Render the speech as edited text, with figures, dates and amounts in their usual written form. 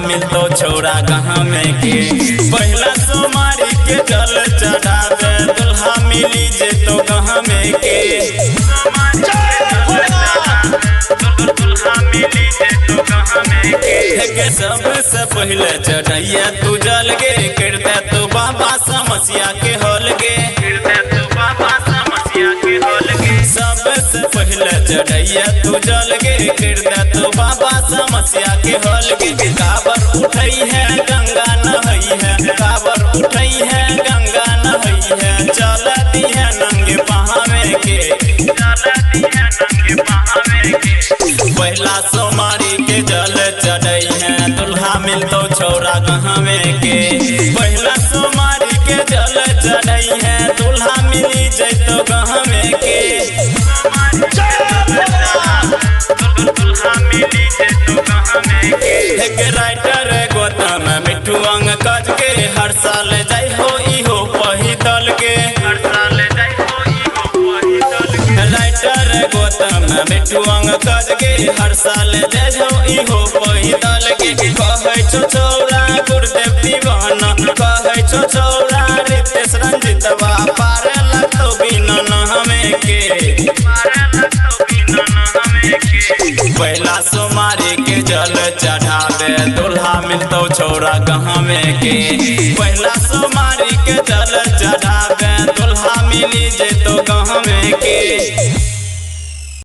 मिलतो छौरा गहमे के। पहला सोमारी के जल चढ़ावे दुल्हा मिली जेतो गहमे के। दुल्हा मिली जेतो गहमे के। सबसे पहले चढ़ैया तू जल गे कर दे तो बाबा समस्या के हल गे। सबसे पहले चढ़ैया तू जल गे कर दे तो बाबा समस्या के हल गे। काबर उठई है गंगा नहई है, काबर उठई है गंगा नहई है। चल दी है नंगे पहावे के, पहला सोमारी के जल चढ़ई है दुल्हा मिलतो छौरा गहमे के। पहला सोमारी के जल चढ़ई है दुल्हा मिली जैतो गहमे के। एक राइटर गौतम मिठू अंग कज के हर साल जाइ हो इहो पहिदल के। राइटर गौतम मिठू अंग कज के हर साल जाइ हो इहो पहिदल के। कहै छो छौरा गुरुदेव दीवाना, कहै छो छौरा रितेश रंजितवा पार लगतो बिना नहमे के। पहला सोमारी के जल चढ़ावे दुल्हा मिलतो छौरा गहमे के। पहला सोमारी के जल चढ़ावे दुल्हा मिली जेतो गहमे के।